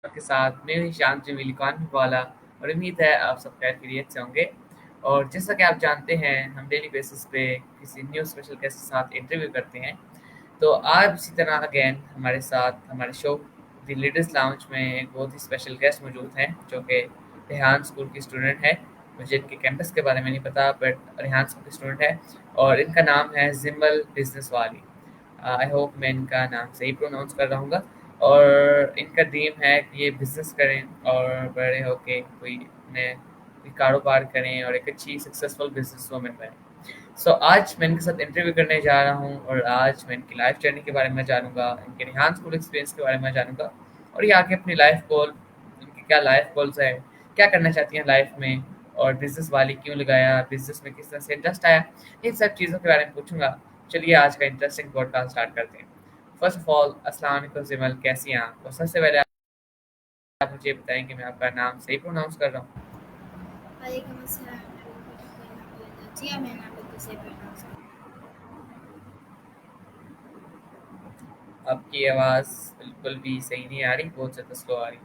आपके साथ मैं हूँ ईशान जमील खान वाला। और उम्मीद है आप सब खैरियत से होंगे। और जैसा कि आप जानते हैं हम डेली बेसिस पे किसी न्यू स्पेशल गेस्ट के साथ इंटरव्यू करते हैं। तो आज इसी तरह अगेन हमारे साथ हमारे शो द लीडर्स लाउंज में एक बहुत ही स्पेशल गेस्ट मौजूद हैं जो कि रेहान स्कूल की स्टूडेंट है। मुझे इनके कैंपस के बारे में नहीं पता बट रेहान स्कूल की स्टूडेंट है। और इनका नाम है जिमल बिजनेस वाली। आई होप मैं इनका नाम सही प्रोनाउंस कर रहा हूँ। और इनका ड्रीम है कि ये बिज़नेस करें और बड़े होके कोई नए कोई कारोबार करें और एक अच्छी सक्सेसफुल बिज़नेस वूमन बनें। सो आज मैं इनके साथ इंटरव्यू करने जा रहा हूँ और आज मैं इनकी लाइफ जर्नी के बारे में जानूँगा, इनके रिहान स्कूल एक्सपीरियंस के बारे में जानूँगा और ये आगे अपनी लाइफ गोल इनकी क्या लाइफ गोल्स है, क्या करना चाहती हैं लाइफ में और बिज़नेस वाली क्यों लगाया, बिज़नेस में किस तरह से इंटरेस्ट आया, इन सब चीज़ों के बारे में पूछूँगा। चलिए आज का इंटरेस्टिंग पॉडकास्ट स्टार्ट करते हैं। फर्स्ट ऑफ ऑल अस्सलाम वालेकुम जिमल, कैसी हैं आप? और सबसे पहले आप मुझे बताएँ कि मैं आपका नाम सही प्रोनाउंस कर रहा हूँ? वालेकुम अस्सलाम, मैं बिल्कुल ठीक हूँ, अल्हम्दुलिल्लाह। जी हाँ, मैंने बिल्कुल सही प्रोनाउंस किया। आपकी आवाज़ बिल्कुल भी सही नहीं आ रही, बहुत ज़्यादा स्लो आ रही है।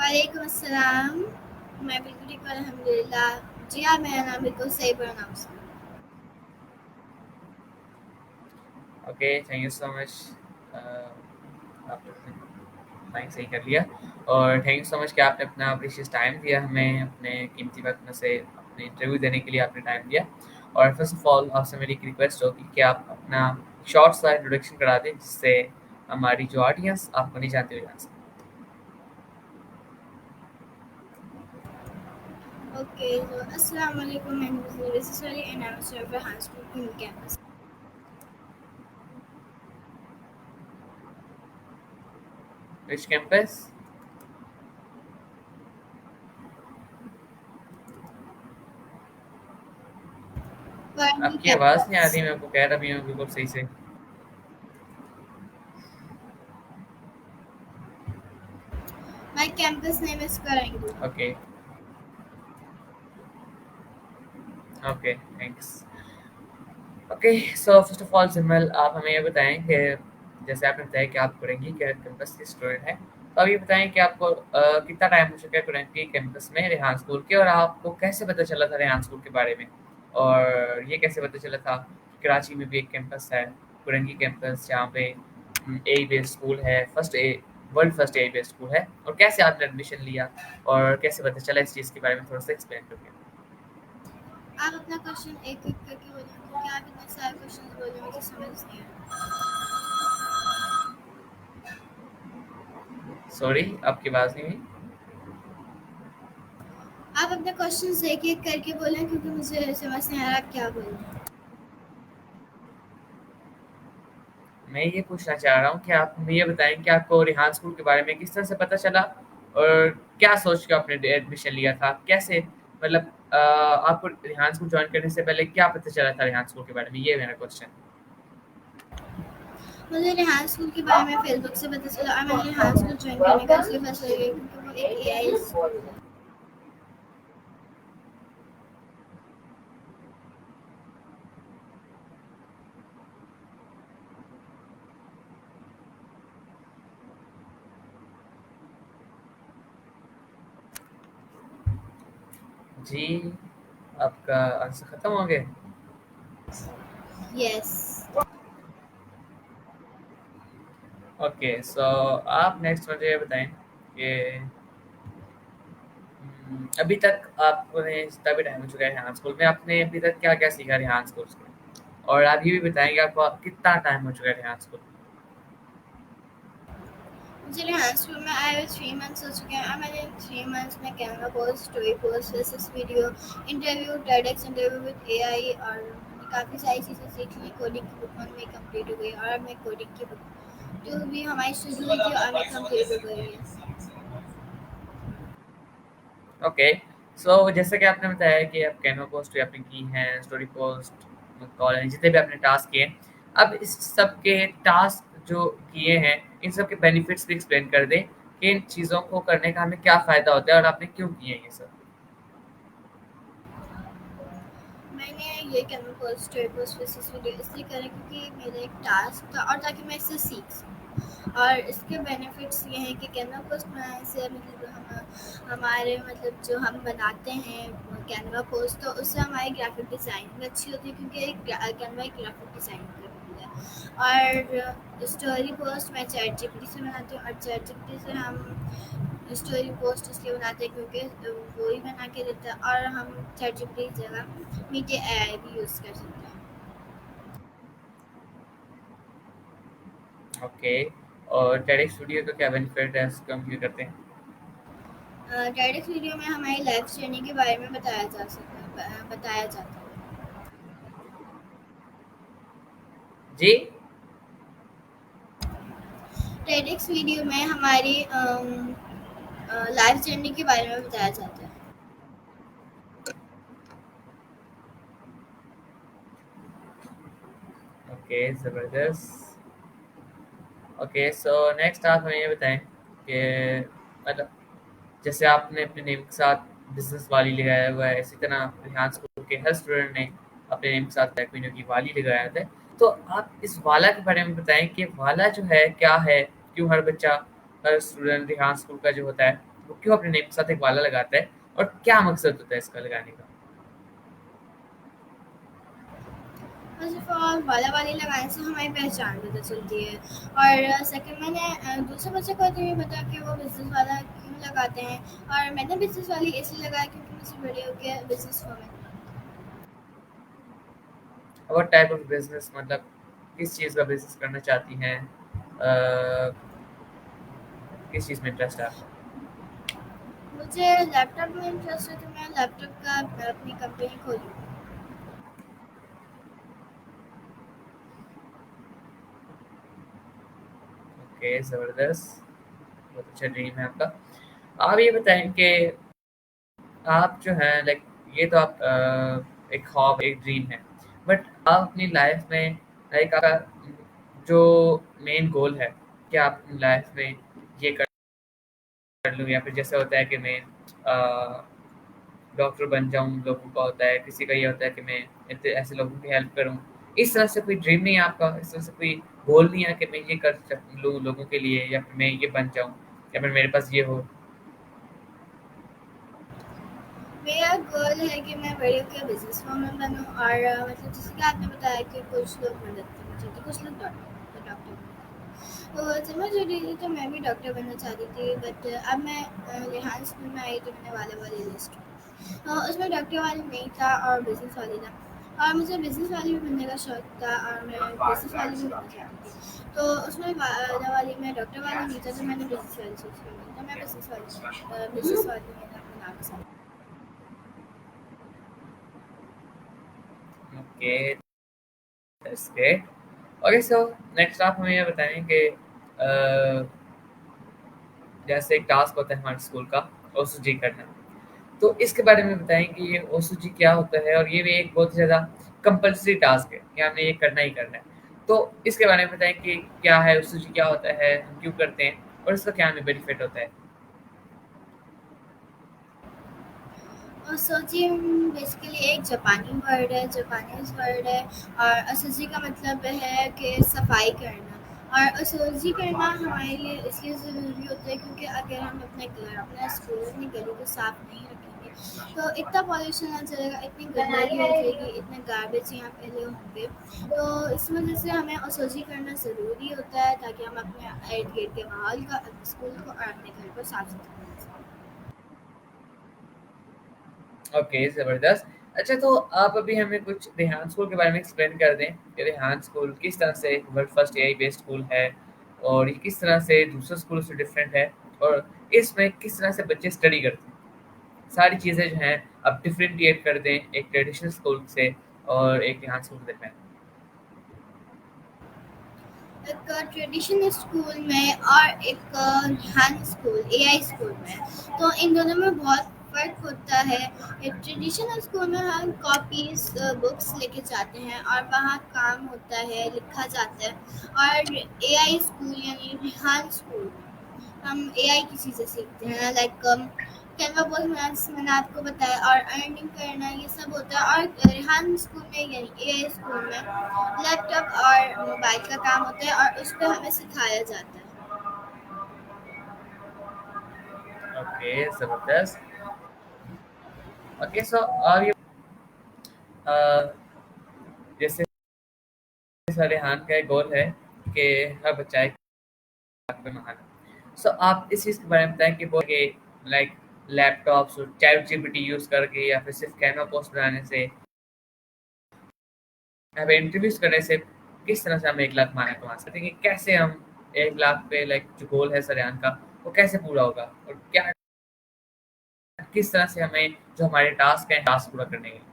वालेकुम अस्सलाम, मैं बिल्कुल ठीक हूँ, अल्हम्दुलिल्लाह। जी हाँ, मेरा नाम बिल्कुल सही प्रोनाउंस किया। Okay, thank you so much. आपने टाइम सही कर लिया। और थैंक यू सो मच कि आपने अपना प्रीशियस टाइम दिया हमें, अपने कीमती वक्त में से अपने इंटरव्यू देने के लिए आपने टाइम दिया। और फर्स्ट ऑफ ऑल आपसे मेरी एक रिक्वेस्ट होगी कि आप अपना शॉर्ट सा इंट्रोडक्शन करा दें जिससे हमारी जो ऑडियंस आपको नहीं जानती हो जान सके। ओके, तो अस्सलाम वालेकुम, मैं हूँ basically and I am student for high school in campus. Which campus? Warangal आपकी आवाज़ नहीं आ कैंपस। रही, मैं आपको कह रहा भी हूँ बिल्कुल सही से। माय कैंपस नेम इज कराइंदू। Okay, okay, thanks. Okay, so first of all सिमल आप हमें ये बताएं कि जैसे आपने बताया कि आप कुरंगी के कैंपस के स्टूडेंट हैं। तो आप ये बताएं कि आपको कितना टाइम हो चुका है कुरंगी कैंपस में रेहान स्कूल के, और आपको कैसे पता चला था रेहान स्कूल के बारे में, और ये कैसे पता चला था कि कराची में भी एक कैंपस है कुरंगी कैंपस जहाँ पे ए बेस्ड स्कूल है, first a world first A based school है, और कैसे आपने एडमिशन लिया और कैसे पता चला इस चीज़ के बारे में थोड़ा सा एक्सप्लेन करके। आप अपना क्वेश्चन एक-एक करके बोलें क्योंकि आप इतने सारे क्वेश्चंस बोल रहे हैं, मुझे समझ नहीं आ रहा। सॉरी, आपकी आवाज़ नहीं हुई। आप अपने क्वेश्चंस एक-एक करके बोलें क्योंकि मुझे समझ नहीं आ रहा आप क्या बोल रहे हैं। मैं ये पूछना चाह रहा हूँ कि आप हमें ये बताएँ कि आपको रेहान स्कूल के बारे में किस तरह से पता चला और क्या सोच के आपने एडमिशन लिया था? कैसे मतलब आपको रेहान स्कूल जॉइन करने से पहले क्या पता चला था रेहान स्कूल के बारे में? ये है मेरा क्वेश्चन। मुझे रेहान स्कूल के बारे में फेसबुक से पता चला और मैंने रेहान स्कूल ज्वाइन करने का इसलिए फैसला किया क्योंकि वो एक एआई स्कूल है। जी, आपका आंसर खत्म हो गया? यस। ओके, सो आप नेक्स्ट मुझे ये बताएँ कि अभी तक आपने जितना भी टाइम हो चुका है रेहान स्कूल में, आपने अभी तक क्या-क्या सीखा रेहान स्कूल से? और आप ये भी बताएँ कि आपको कितना टाइम हो चुका है रेहान स्कूल में? मुझे रेहान स्कूल में आए हुए 3 मंथ्स हो चुके हैं और मैंने इन 3 मंथ्स में camera course, story course, thesis video, interview, TEDx interview with AI और मैंने काफ़ी सारी चीज़ें सीख ली। कोडिंग की बुक मेरी कंप्लीट हो गई और अब मैं कोडिंग की बुक जो भी हमारी शेड्यूल थी और मैं कंप्लीट हो गई है। ओके, सो जैसा कि आपने बताया कि आप कैनवा पोस्ट भी आपने की हैं, स्टोरी पोस्ट, कॉल जितने भी आपने टास्क किए हैं। अब इस सब के टास्क जो किए हैं, इन सब के बेनिफिट्स भी एक्सप्लेन कर दें कि इन चीज़ों को करने का हमें क्या फ़ायदा होता है और आपने क्यों किए हैं ये सब? मैंने ये Canva post story post basis video इसलिए करा क्योंकि मेरा एक टास्क था और ताकि मैं इससे सीख सकूँ। और इसके बेनिफिट्स ये हैं कि कैनवा पोस्ट बनाने से मतलब हम हमारे मतलब जो हम बनाते हैं कैनवा पोस्ट तो उससे हमारी ग्राफिक डिज़ाइनिंग अच्छी होती है क्योंकि कैनवा एक ग्राफिक डिज़ाइनिंग का टूल है। और स्टोरी पोस्ट मैं चैट जीपीटी से बनाती हूँ और चैट जीपीटी से हम स्टोरी पोस्ट इसलिए बनाते हैं क्योंकि वो ही बना के देता है और हम चैट जीपीटी की जगह मीडिया एआई भी यूज़ कर सकते हैं। ओके। और टेड स्टूडियो का क्या बेनिफिट है, इसको हम क्यों करते हैं? डायरेक्ट वीडियो में हमारी लाइफ जर्नी के बारे में बताया जाता है। जी। टेडेक्स वीडियो में हमारी लाइफ जर्नी के बारे में बताया जाता है। ओके, ज़बरदस्त। ओके, सो नेक्स्ट आप हमें ये बताएं कि मतलब जैसे आपने अपने नेम के साथ बिजनेस वाली लगाया हुआ है, इसी तरह रिहान स्कूल के हर स्टूडेंट ने अपने नेम के साथ टेक्विनो की वाली लगाया था। तो आप इस वाला के बारे में बताएं कि वाला जो है क्या है, क्यों हर बच्चा, हर स्टूडेंट रिहान स्कूल का जो होता है वो क्यों अपने नेम के साथ एक वाला लगाता है, और क्या मकसद होता है इसका लगाने का? फर्स्ट ऑफ ऑल वाला वाली लगाने से हमारी पहचान पता चलती है और सेकंड मैंने दूसरे बच्चे को तो ये बता कि वो बिजनेस वाला क्यों लगाते हैं और मैंने बिजनेस वाली इसलिए लगाया क्योंकि मुझे बड़े होकर business women. What type of business, मतलब किस चीज़ का बिजनेस करना चाहती हैं? किस चीज़ में इंटरेस्ट है आपका? मुझे लैपटॉप में इंटरेस्ट है तो मैं लैपटॉप का अपनी कंपनी खोली। ओके, ज़बरदस्त। बहुत अच्छा ड्रीम है आपका। आप ये बताएं कि आप जो है लाइक, ये तो आप एक ख्वाब, एक ड्रीम है, बट आप अपनी लाइफ में लाइक आपका जो मेन गोल है, क्या आप अपनी लाइफ में ये कर लूँ, या फिर जैसे होता है कि मैं डॉक्टर बन जाऊँ, लोगों का होता है, किसी का ये होता है कि मैं इतने ऐसे लोगों की हेल्प करूँ। इस तरह से कोई ड्रीम नहीं है आपका? इस तरह से कोई गोल नहीं है कि मैं ये कर लूँ लोगों के लिए, या फिर मैं ये बन जाऊँ, या फिर मेरे पास ये हो? मेरा गोल है कि मैं बड़े होकर बिजनेस वूमेन बनूँ और मतलब जैसे कि आपने बताया कि कुछ लोग मदद करना चाहते कुछ लोग डॉक्टर बनना। तो जब मैं छोटी थी तो मैं भी डॉक्टर बनना चाहती थी बट अब मैं रिहान स्कूल में आई तो मैंने वाले वाली लिस्ट उसमें डॉक्टर वाली नहीं था और बिजनेस वाली था और मुझे बिजनेस वाली भी बनने का शौक था और मैं बिजनेस वाली भी बनना चाहती थी। तो उसमें वाला वाली में डॉक्टर वाली नहीं था तो मैंने बिजनेस वाली चूज़ की तो मैं बिजनेस वाली मैंने अपना नाम से। Okay, that's great. Okay, so next आप हमें ये बताएं कि जैसे एक टास्क होता है हमारे स्कूल का, ओसुजी करना। तो इसके बारे में बताएं कि ये ओसुजी क्या होता है, और ये भी एक बहुत ज़्यादा कंपल्सरी टास्क है कि हमने ये करना ही करना है। तो इसके बारे में बताएं कि क्या है ओसुजी, क्या होता है, हम क्यों करते हैं, और इसका क्या हमें बेनिफिट होता है? और सोची बेसिकली एक जापानी वर्ड है जापानीज वर्ड है और असोजी का मतलब है कि सफाई करना और असोजी करना हमारे लिए इसलिए ज़रूरी होता है क्योंकि अगर हम अपने घर अपना स्कूल अपनी गली को साफ नहीं रखेंगे तो इतना पॉल्यूशन आ जाएगा इतनी गंदगी हो जाएगी इतने गार्बेज यहाँ पहले होंगे। तो इस वजह से हमें असोजी करना ज़रूरी होता है ताकि हम अपने इर्द गिर्द के माहौल का अपने स्कूल को और अपने घर को साफ सुथरा रख सकें। ओके, ज़बरदस्त। अच्छा, तो आप अभी हमें कुछ रेहान स्कूल के बारे में एक्सप्लेन कर दें कि रेहान स्कूल किस तरह से world first AI based school है, और ये किस तरह से दूसरे स्कूलों से डिफरेंट है, और इसमें किस तरह से बच्चे स्टडी करते हैं। सारी चीज़ें जो हैं आप डिफरेंशिएट कर दें एक ट्रेडिशनल स्कूल से और एक रेहान स्कूल के दरमियान। एक ट्रेडिशनल स्कूल में और एक ध्यान स्कूल एआई स्कूल में तो इन दोनों में बहुत फ़र्क होता है। एक ट्रेडिशनल स्कूल में हम कॉपीज बुक्स लेके जाते हैं और वहाँ काम होता है लिखा जाता है और एआई स्कूल यानी ध्यान स्कूल में हम एआई की चीज़ें सीखते हैं लाइक कैनवा पोस्ट बनाना जैसे मैंने आपको बताया, और अर्निंग करना ये सब होता है। और रेहान स्कूल में यानी एआई स्कूल में लैपटॉप और मोबाइल का काम होता है और उस पर हमें सिखाया जाता है। ओके, ज़बरदस्त। ओके, सो अब ये अ, जैसे रेहान का एक गोल है कि हर बच्चा एक लाख पे महान। सो आप इस चीज़ के बारे में बताएं कि वो के लाइक लैपटॉप्स और चैट जीपीटी यूज़ करके या फिर सिर्फ कैनवा पोस्ट बनाने से या फिर इंटरव्यूज करने से किस तरह से हम 1 लाख माना कमा सकते हैं, कि कैसे हम 1 लाख पे लाइक जो गोल है सरेआन का वो कैसे पूरा होगा, और क्या किस तरह से हमें जो हमारे टास्क हैं टास्क पूरा करने के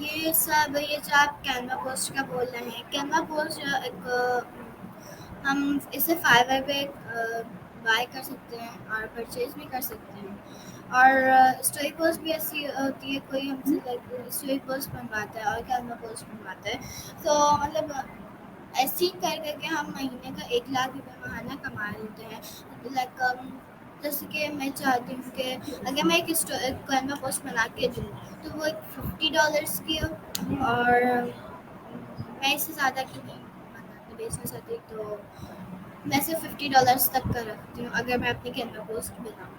ये जो आप कैनवा पोस्ट का बोल रहे हैं, कैनवा पोस्ट एक हम इसे फाइवर पे बाय कर सकते हैं और परचेज भी कर सकते हैं। और स्टोरी पोस्ट भी ऐसी होती है, कोई हमसे लाइक स्टोरी पोस्ट बनवाता है और कैनवा पोस्ट बनवाता है। तो मतलब ऐसे ही कर करके हम महीने का 1 लाख रुपए महाना कमा लेते हैं। लाइक जैसे कि मैं चाहती हूँ कि अगर मैं एक कैनवा पोस्ट बना के दूँ तो वो एक $50 की हो, और मैं इससे ज़्यादा की नहीं बना के बेचना चाहती, तो मैं सिर्फ $50 तक का रखती हूँ अगर मैं अपनी कैनवा पोस्ट बनाऊँ।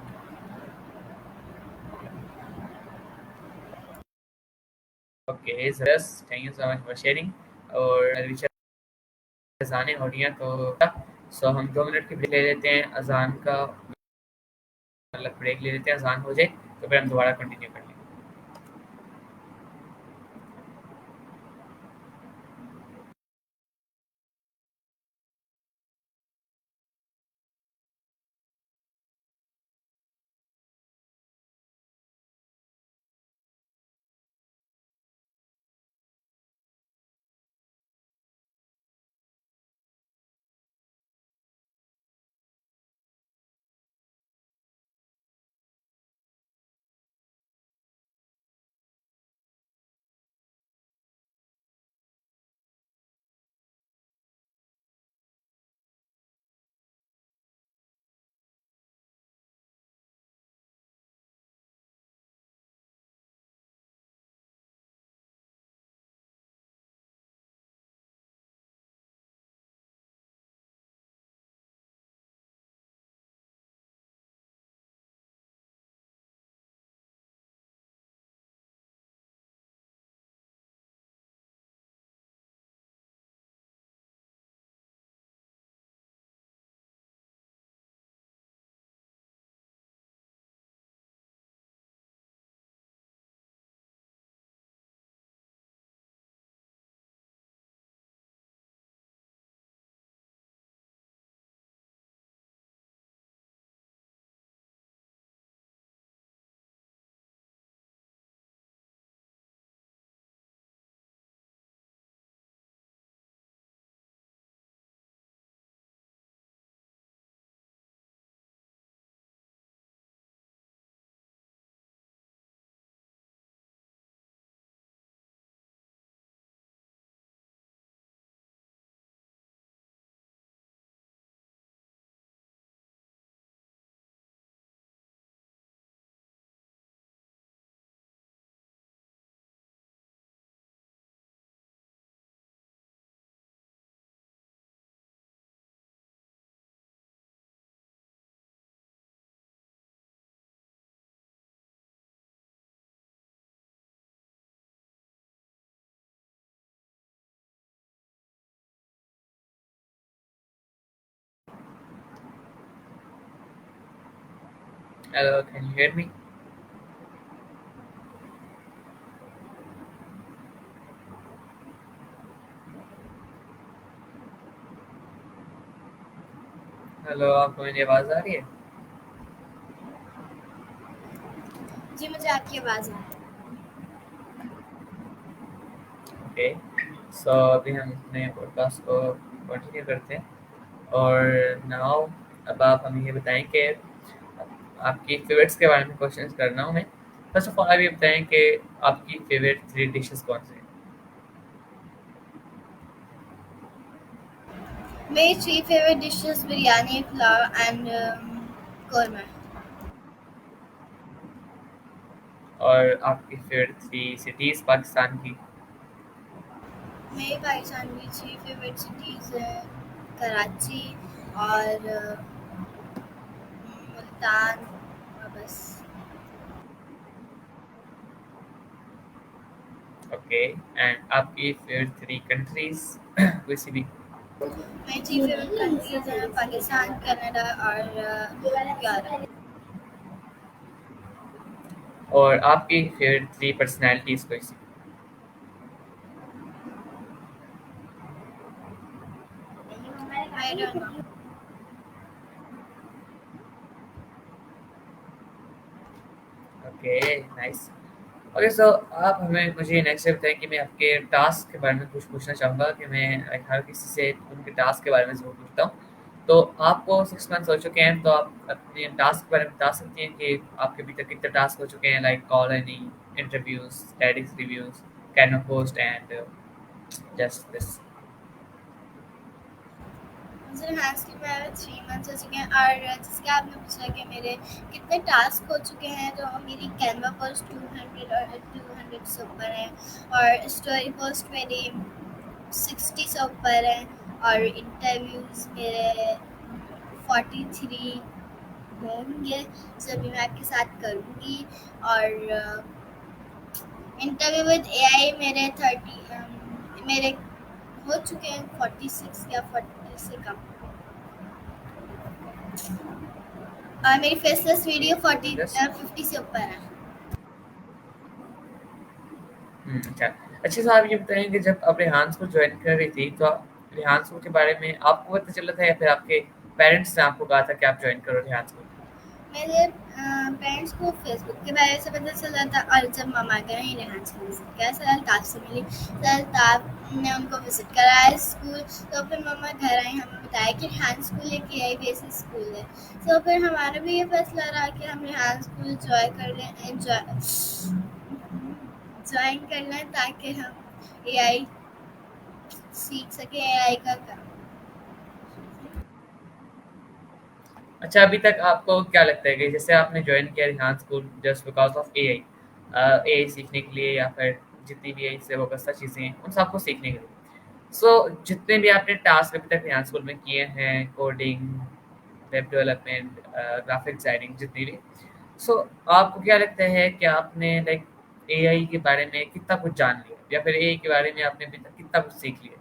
लिए। Okay, just thank you so much for sharing. और अजानें हो रही हैं तो हम 2 मिनट की ब्रेक ले लेते हैं अजान का, मतलब ब्रेक ले लेते हैं, अजान हो जाए तो फिर हम दोबारा कंटिन्यू कर लेंगे। Hello, can you hear me? Hello, आपको मेरी आवाज़ आ रही है? जी मुझे आपकी आवाज़ आ रही है। ओके, सो अभी हम अपने पॉडकास्ट को कंटिन्यू करते हैं। और नाउ अब आप हमें ये बताएं कि आपकी फेवरेट्स के बारे में क्वेश्चंस कर रहा हूँ मैं। फर्स्ट ऑफ ऑल आप ये बताएं कि आपकी फेवरेट 3 डिशेस कौन से हैं? मेरी three favourite dishes biryani, pulao and korma. और आपकी फेवरेट 3 सिटीज़ पाकिस्तान की? मेरी पाकिस्तान की थ्री फेवरेट सिटीज़ हैं कराची और मुल्तान और बस। ओके। एंड आपकी फेवरेट 3 कंट्रीज़ किसी भी? मेरी थ्री फेवरेट कंट्रीज हैं पाकिस्तान, कनाडा और यूरोप। और आपकी फेवरेट 3 पर्सनैलिटीज़ कोई सी? I don't know. Okay, nice. Okay, so आप हमें मुझे नेक्स्ट ये बताएँ कि मैं आपके टास्क के बारे में कुछ पूछना चाहूँगा कि मैं हर किसी से उनके टास्क के बारे में ज़रूर पूछता हूँ। तो आपको 6 मंथ्स हो चुके हैं, तो आप अपने टास्क के बारे में बता सकती हैं कि आपके अभी तक कितने टास्क हो चुके हैं, like calling, interviews, studies reviews, can of post and just this? मुझे एनहांस की मैं 3 मंथ्स हो चुके हैं और जैसे कि आपने पूछा कि मेरे कितने टास्क हो चुके हैं, तो मेरी कैनवा पोस्ट 200 और 200 से ऊपर है और स्टोरी पोस्ट मेरी 60 से ऊपर है और इंटरव्यूज़ मेरे 43 होंगे जो भी मैं आपके साथ करूँगी। और इंटरव्यू विद एआई मेरे 30 मेरे हो चुके हैं 46 या 40 से कम। और मेरी फेसलेस वीडियो 50 से ऊपर है। अच्छा। अच्छा, तो आप ये बताएँ कि जब आप रेहान को जॉइन कर रही थी, तो आप रेहान स्कूल के बारे में आपको पता चला था या फिर आपके पेरेंट्स ने आपको कहा था कि आप जॉइन करो रेहान स्कूल? मेरे पेरेंट्स को फेसबुक के बारे से पता चला था और जब मामा गए ही रेहान को विजिट किया, सर अल्ताफ़ से मिली, सर अल्ताफ़ ने उनको विजिट कराया स्कूल। तो फिर मामा घर आई, हमें बताया कि रेहान स्कूल एक एआई बेस्ड स्कूल है। तो फिर हमारा भी ये फैसला रहा कि हम रेहान स्कूल ज्वाइन कर लें ताकि हम एआई सीख सकें, एआई का काम। अच्छा, अभी तक आपको क्या लगता है कि जैसे आपने जॉइन किया Rehan school just because of AI, AI सीखने के लिए या फिर जितनी भी एआई से वाबस्ता चीज़ें हैं, उन सबको सीखने के लिए। सो जितने भी आपने टास्क अभी तक रेहान स्कूल में किए हैं, coding, web development, graphic designing जितनी भी, सो आपको क्या लगता है कि आपने लाइक एआई के बारे में कितना कुछ जान लिया या फिर एआई के बारे में आपने अभी तक कितना कुछ सीख लिया?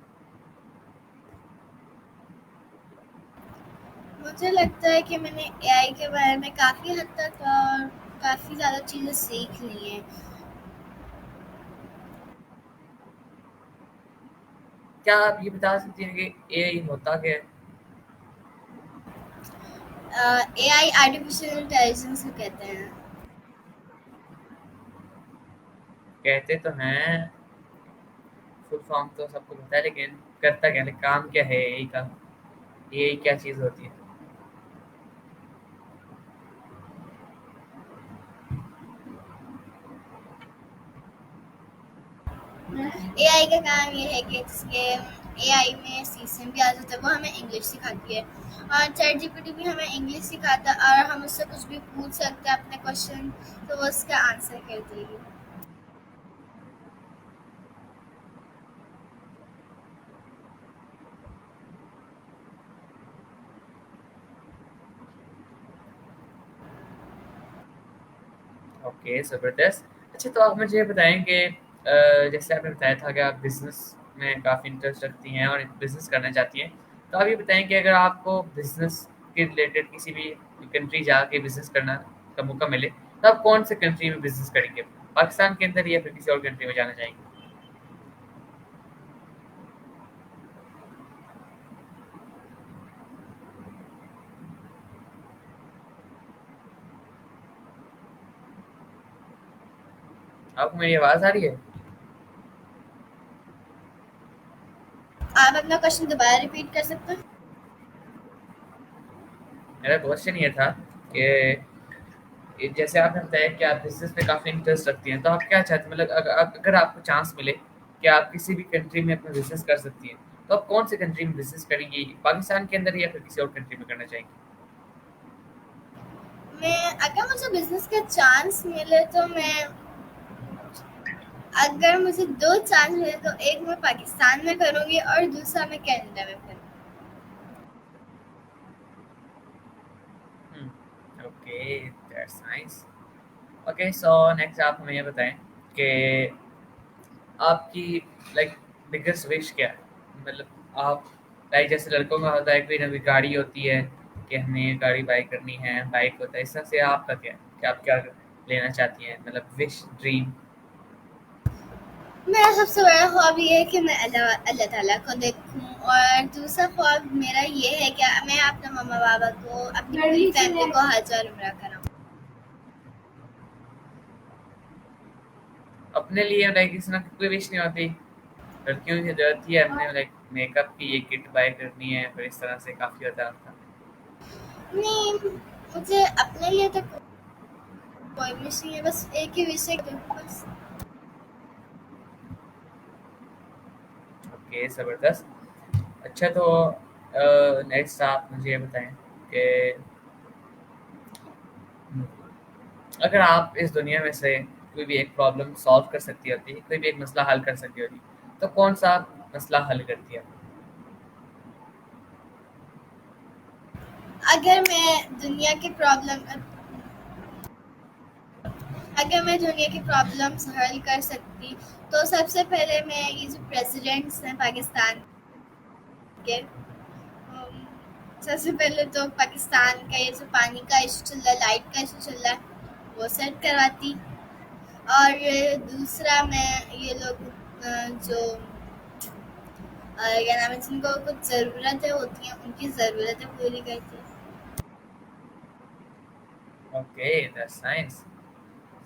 मुझे लगता है कि मैंने एआई के बारे में काफ़ी हद तक और काफ़ी ज़्यादा चीज़ें सीख ली हैं। क्या आप ये बता सकती हैं कि एआई होता क्या है? एआई आर्टिफिशियल इंटेलिजेंस को कहते हैं। कहते तो हैं, फुल फॉर्म तो सबको पता है, लेकिन करता क्या है, काम क्या है एआई का? एआई क्या चीज़ होती है? एआई का काम ये है कि जिसके एआई में सीसन भी आ जाता है, वो हमें इंग्लिश सिखाती है और चैट जीपीटी भी हमें इंग्लिश सिखाता है और हम उससे कुछ भी पूछ सकते हैं अपने क्वेश्चन, तो वो उसका आंसर कर देगी। ओके, ज़बरदस्त। अच्छा, तो आप मुझे ये बताएँ कि जैसे आपने बताया था कि आप बिज़नेस में काफ़ी इंटरेस्ट रखती हैं और बिज़नेस करना चाहती हैं। तो आप ये बताएँ कि अगर आपको बिज़नेस के रिलेटेड किसी भी कंट्री जाके बिज़नेस करना का मौका मिले, तो आप कौन से कंट्री में बिज़नेस करेंगे? पाकिस्तान के अंदर या फिर किसी और कंट्री में जाना चाहेंगे? आपको मेरी आवाज़ आ रही है? आप अपना क्वेश्चन दोबारा रिपीट कर सकते हैं? मेरा क्वेश्चन ये था कि जैसे आपने बताया कि आप बिज़नेस में काफ़ी इंटरेस्ट रखती हैं, तो आप क्या चाहती हैं, मतलब अगर आपको चांस मिले कि आप किसी भी कंट्री में अपना बिज़नेस कर सकती हैं, तो आप कौन से कंट्री में बिज़नेस करेंगी? पाकिस्तान के अंदर या फिर किसी और कंट्री में करना चाहेंगी? मैं अगर मुझे बिजनेस का चांस मिले तो मैं अगर मुझे 2 चांस मिले तो एक मैं पाकिस्तान में करूँगी और दूसरा मैं कनाडा में करूँगी। Hmm, okay, that's nice. Okay, so next आप हमें ये बताएँ कि आपकी लाइक बिगेस्ट विश क्या है? मतलब आप लाइक जैसे लड़कों का होता है कोई ना कोई गाड़ी होती है कि हमें ये गाड़ी बाय करनी है, बाइक होता है, इस तरह से आपका क्या है? कि आप क्या लेना चाहती हैं? मतलब विश, ड्रीम? मेरा सबसे बड़ा ख्वाब ये है कि मैं अल्लाह ताला को देखूं और दूसरा ख्वाब मेरा ये है कि मैं अपने मम्मा पापा को अपनी पूरी फैमिली को हज और उम्रा कराऊं। अपने लिए लाइक इस तरह की कोई विश नहीं होती? लड़कियों की ज़रूरत ही है अपने लाइक मेकअप की ये किट बाय करनी है, फिर इस तरह से काफ़ी होता है आपका। नहीं, मुझे अपने लिए तो कोई विश नहीं है, बस एक ही विश है कि बस। ओके, ज़बरदस्त। अच्छा तो नेक्स्ट आप मुझे ये बताएँ कि अगर आप इस दुनिया में से कोई भी एक प्रॉब्लम सॉल्व कर सकती होती, कोई भी एक मसला हल कर सकती होती, तो कौन-सा मसला हल करती आप? अगर मैं दुनिया की प्रॉब्लम अगर मैं दुनिया की प्रॉब्लम्स हल कर सकती तो सबसे पहले मैं ये जो प्रेसिडेंट्स हैं पाकिस्तान के, सबसे पहले तो पाकिस्तान का ये जो पानी का इशू चल रहा है, लाइट का इशू चल रहा है, वो सेट करवाती। और दूसरा मैं ये लोग जो क्या नाम है, जिनको कुछ ज़रूरतें होती हैं उनकी ज़रूरतें पूरी करती। ओके, दैट्स नाइस,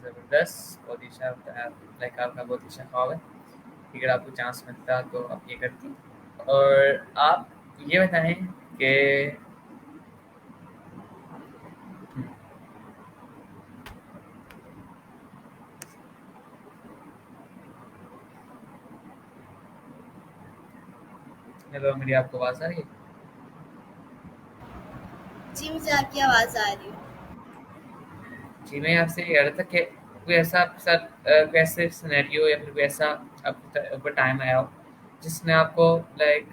ज़बरदस्त, बहुत ही अच्छा बताया, लाइक आपका बहुत ही अच्छा ख्वाब है। अगर आपको चांस मिलता तो आप ये करती। और आप ये बताएँ कि हुँ, हेलो, मेरी आपको आवाज़ आ रही है? जी, मुझे आपकी आवाज़ आ रही है। जी, मैं आपसे ये कह रहा था कि कोई ऐसा आपके साथ कोई ऐसे सिनेरियो या फिर कोई ऐसा आपके ऊपर टाइम आया हो, जिसने आपको लाइक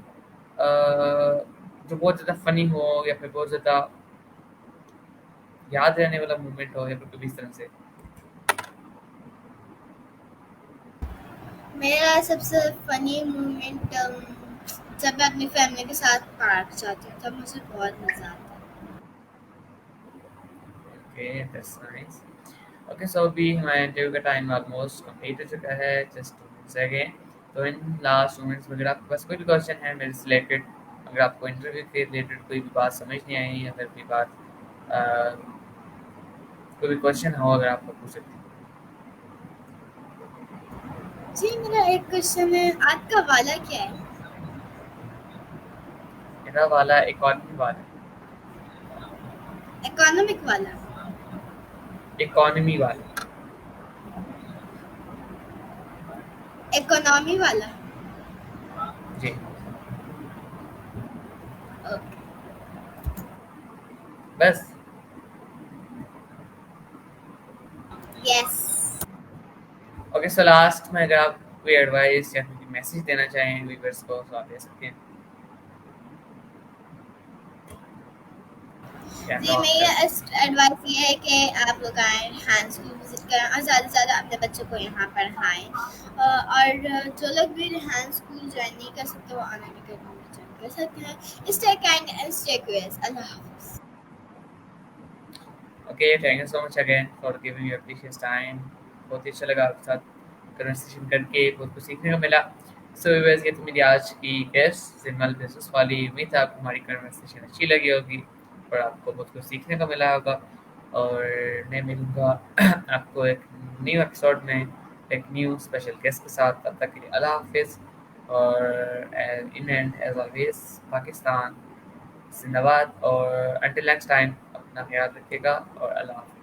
जो बहुत ज़्यादा फ़नी हो या फिर बहुत ज़्यादा याद रहने वाला मोमेंट हो या फिर कभी इस तरह से? मेरा सबसे फ़नी मोमेंट जब मैं अपनी फैमिली के साथ पार्क जाती हूँ तब मुझे बहुत मज़ा आता है। Okay, that's nice. ओके, सो अभी हमारे इंटरव्यू का टाइम ऑलमोस्ट कंप्लीट हो चुका है, जस्ट 2 मिनट्स रह गए हैं। तो इन लास्ट 2 मिनट्स में अगर आपके पास कोई भी क्वेश्चन है मेरे से रिलेटेड, अगर आपको इंटरव्यू के रिलेटेड कोई भी बात समझ नहीं आई या फिर कोई बात कोई भी क्वेश्चन हो अगर आप तो पूछ सकते हैं। जी, मेरा एक क्वेश्चन है, आपका वाला क्या है? मेरा वाला इकॉनमी वाला इकोनॉमिक वाला? इकॉनमी वाला इकोनॉमी वाला? जी, ओके। बस। यस। ओके, सो लास्ट में अगर आप कोई एडवाइस या फिर कोई मैसेज देना चाहें व्यूअर्स को तो आप दे सकते हैं। कैमरा जी, ऑफ कर मेरी दें। एडवाइस ये है कि आप लोग आएँ, हैंड स्कूल विज़िट करें और ज़्यादा से ज़्यादा अपने बच्चों को यहाँ पढ़ाएँ। और जो लोग भी हैंड स्कूल जॉइन नहीं कर सकते वो ऑनलाइन अकेडमी में जॉइन कर सकते हैं। Stay kind and stay curious. Allah हाफ़िज़। Okay, thank you so much again for giving your precious time. बहुत ही अच्छा लगा आपके साथ कन्वर्सेशन करके, बहुत कुछ सीखने को मिला। सो व्यूअर्स, ये तो मेरी आज की गेस्ट सिग्नल बिजनेस वाली। उम्मीद है आपको हमारी कन्वर्सेशन अच्छी लगी होगी और आपको बहुत कुछ सीखने को मिला होगा। और मैं मिलूँगा आपको एक न्यू एपिसोड में एक न्यू स्पेशल गेस्ट के साथ। तब तक के लिए अल्लाह हाफ़िज़। और in end as always Pakistan ज़िंदाबाद। और अंटिल नेक्स्ट टाइम अपना ख़्याल रखिएगा और अल्लाह हाफ़िज़।